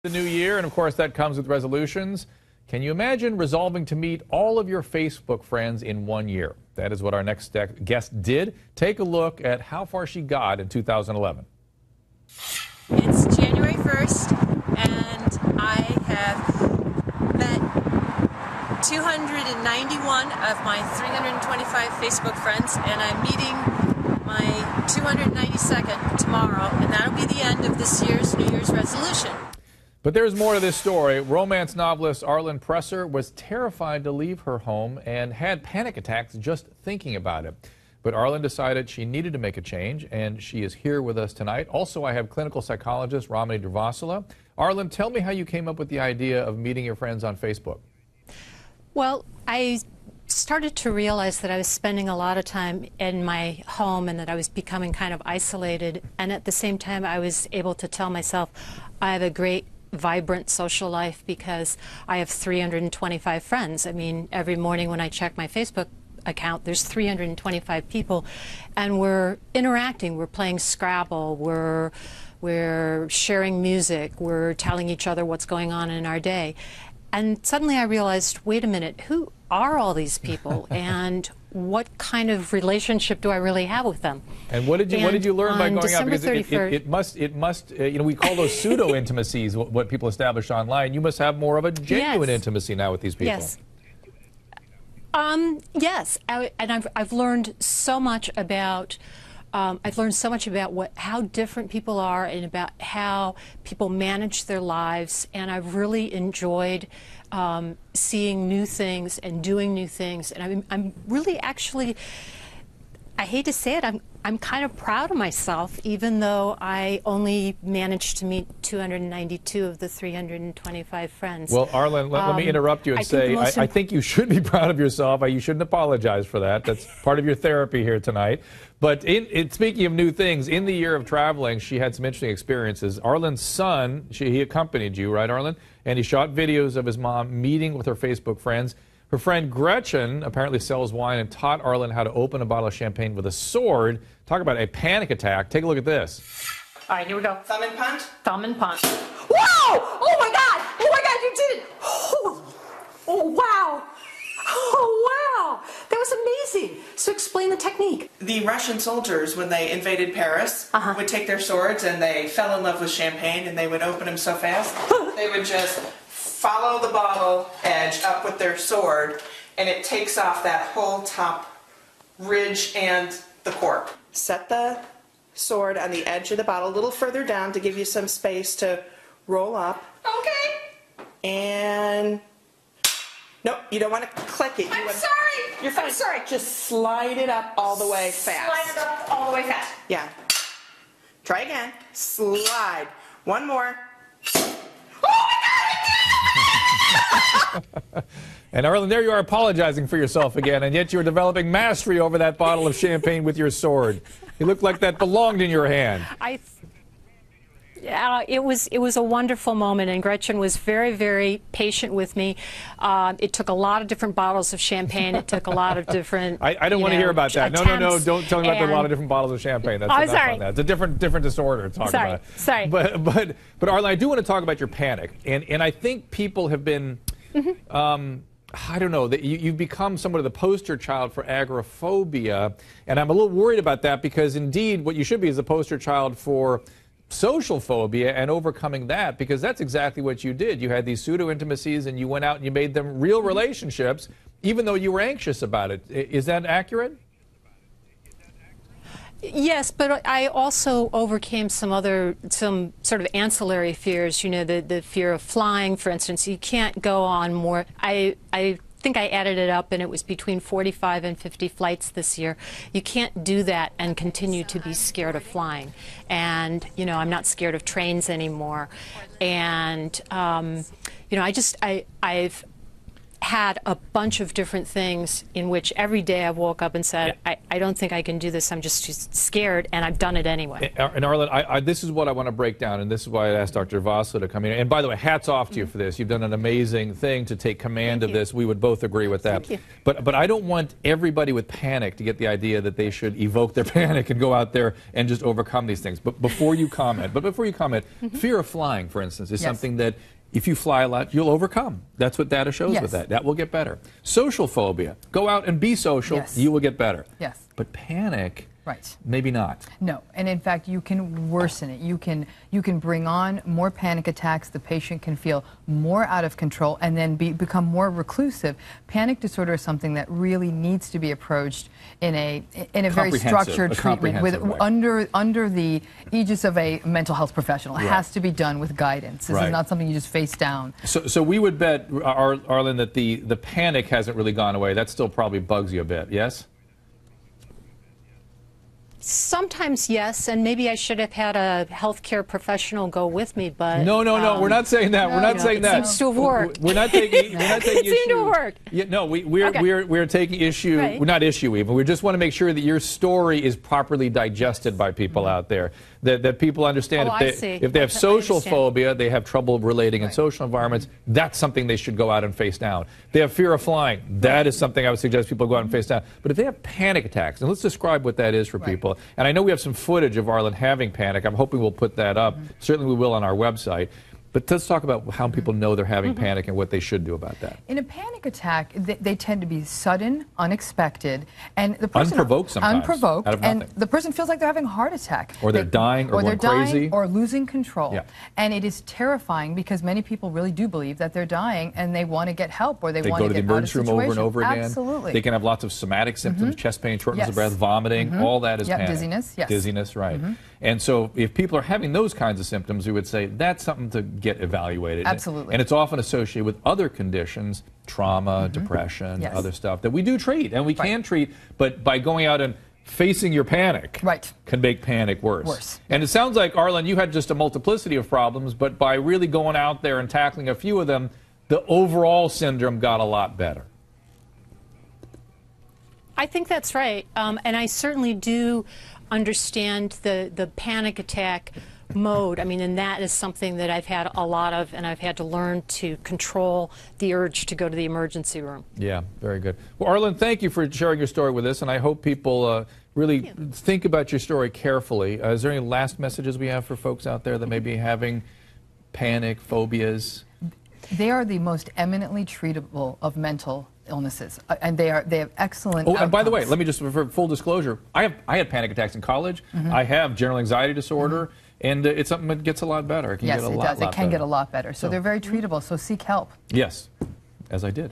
The new year, and of course that comes with resolutions. Can you imagine resolving to meet all of your Facebook friends in 1 year? That is what our next guest did. Take a look at how far she got in 2011. It's January 1st, and I have met 291 of my 325 Facebook friends, and I'm meeting my 292nd tomorrow, and that'll be the end of this year's New Year's resolution. But there's more to this story. Romance novelist ArLynn Presser was terrified to leave her home and had panic attacks just thinking about it. But ArLynn decided she needed to make a change, and she is here with us tonight. Also, I have clinical psychologist Ramani Durvasula. ArLynn, tell me how you came up with the idea of meeting your friends on Facebook. Well, I started to realize that I was spending a lot of time in my home and that I was becoming kind of isolated. And at the same time, I was able to tell myself I have a great vibrant social life because I have 325 friends. I mean, every morning when I check my Facebook account, there's 325 people, and we're interacting. We're playing Scrabble. We're sharing music. We're telling each other what's going on in our day. And suddenly I realized, wait a minute, who are all these people, and what kind of relationship do I really have with them? And what did you learn by going out? Because it must you know, we call those pseudo intimacies what people establish online. You must have more of a genuine intimacy now with these people. Yes. Yes, and I've learned so much about. How different people are and about how people manage their lives, and I've really enjoyed seeing new things and doing new things. And I'm really actually, I hate to say it, I'm kind of proud of myself, even though I only managed to meet 292 of the 325 friends. Well, ArLynn, let me interrupt you and say I think you should be proud of yourself. You shouldn't apologize for that. That's part of your therapy here tonight. But speaking of new things, in the year of traveling, she had some interesting experiences. ArLynn's son, he accompanied you, right, ArLynn? And he shot videos of his mom meeting with her Facebook friends. Her friend Gretchen apparently sells wine and taught ArLynn how to open a bottle of champagne with a sword. Talk about a panic attack. Take a look at this. All right, here we go. Thumb and punch? Thumb and punch. Whoa! Oh my God! Oh my God, you did it! Oh wow! Oh wow! That was amazing. So explain the technique. The Russian soldiers, when they invaded Paris, would take their swords and they fell in love with champagne, and they would open them so fast, they would just follow the bottle edge up with their sword, and it takes off that whole top ridge and the cork. Set the sword on the edge of the bottle a little further down to give you some space to roll up. Okay. And nope, you don't want to click it. I'm sorry. You're fine. I'm sorry. Just slide it up all the way fast. Slide it up all the way fast. Yeah. Try again. Slide. One more. And ArLynn, there you are apologizing for yourself again, and yet you're developing mastery over that bottle of champagne with your sword. You looked like that belonged in your hand. It was a wonderful moment, and Gretchen was very, very patient with me. It took a lot of different bottles of champagne. It took a lot of different. I don't want to hear about that. No, don't tell me about a lot of different bottles of champagne. That's enough on that. It's a different disorder to talk about. Sorry. But ArLynn, I do want to talk about your panic, and I think people have been. I don't know, that you've become somewhat of the poster child for agoraphobia, and I'm a little worried about that because indeed what you should be is the poster child for social phobia and overcoming that, because that's exactly what you did. You had these pseudo-intimacies and you went out and you made them real relationships even though you were anxious about it. Is that accurate? Yes, but I also overcame some sort of ancillary fears. You know, the fear of flying, for instance. You can't go on more. I think I added it up, and it was between 45 and 50 flights this year. You can't do that and continue to be scared of flying. And, you know, I'm not scared of trains anymore. And, you know, had a bunch of different things in which every day I woke up and said, I don't think I can do this. I'm just too scared, and I've done it anyway. And ArLynn, this is what I want to break down, and this is why I asked Dr. Vossler to come in. And by the way, hats off to you for this. You've done an amazing thing to take command of this. We would both agree with that. Thank you. But I don't want everybody with panic to get the idea that they should evoke their panic and go out there and just overcome these things. But before you comment, fear of flying, for instance, is something that if you fly a lot, you'll overcome. That's what data shows with that. That will get better. Social phobia. Go out and be social. You will get better. Yes. But panic, right, maybe not. No, and in fact, you can worsen it. You can bring on more panic attacks. The patient can feel more out of control and then become more reclusive. Panic disorder is something that really needs to be approached in a very structured treatment with under the aegis of a mental health professional. It has to be done with guidance. This is not something you just face down. So we would bet, ArLynn, that the panic hasn't really gone away. That still probably bugs you a bit, yes? Sometimes yes, and maybe I should have had a healthcare professional go with me, but no, we're not saying that. We're not saying that. It seems to have worked. We're not taking. It seemed to have worked. Yeah, no, we're taking issue. We're not issue even. We just want to make sure that your story is properly digested by people out there. That people understand if they have social phobia, they have trouble relating in social environments. That's something they should go out and face down. They have fear of flying. That is something I would suggest people go out and face down. But if they have panic attacks, and let's describe what that is for people. And I know we have some footage of ArLynn having panic. I'm hoping we'll put that up. Certainly we will on our website. But let's talk about how people know they're having panic and what they should do about that. In a panic attack, they tend to be sudden, unexpected, and the person unprovoked sometimes. Unprovoked, out of nothing. and the person feels like they're having a heart attack, or they're dying, or they're crazy, or losing control. Yeah. And it is terrifying because many people really do believe that they're dying and they want to get help or they want to go to the emergency room over and over again. Absolutely. They can have lots of somatic symptoms: chest pain, shortness of breath, vomiting. All that is panic. Dizziness. Yes. Dizziness, right. And so if people are having those kinds of symptoms, we would say that's something to get evaluated. Absolutely. And it's often associated with other conditions, trauma, depression, other stuff that we do treat and we can treat, but by going out and facing your panic can make panic worse. And it sounds like, ArLynn, you had just a multiplicity of problems, but by really going out there and tackling a few of them, the overall syndrome got a lot better. I think that's right. And I certainly do understand the panic attack mode. I mean, and that is something that I've had a lot of, and I've had to learn to control the urge to go to the emergency room. Yeah, very good. Well, ArLynn, thank you for sharing your story with us, and I hope people really think about your story carefully. Is there any last messages we have for folks out there that may be having panic, phobias? They are the most eminently treatable of mental illnesses, and they have excellent outcomes. And by the way, let me just, for full disclosure, I had panic attacks in college. I have general anxiety disorder. And it's something that gets a lot better. It can get a lot It can better. get a lot better. So they're very treatable. So seek help. Yes, as I did.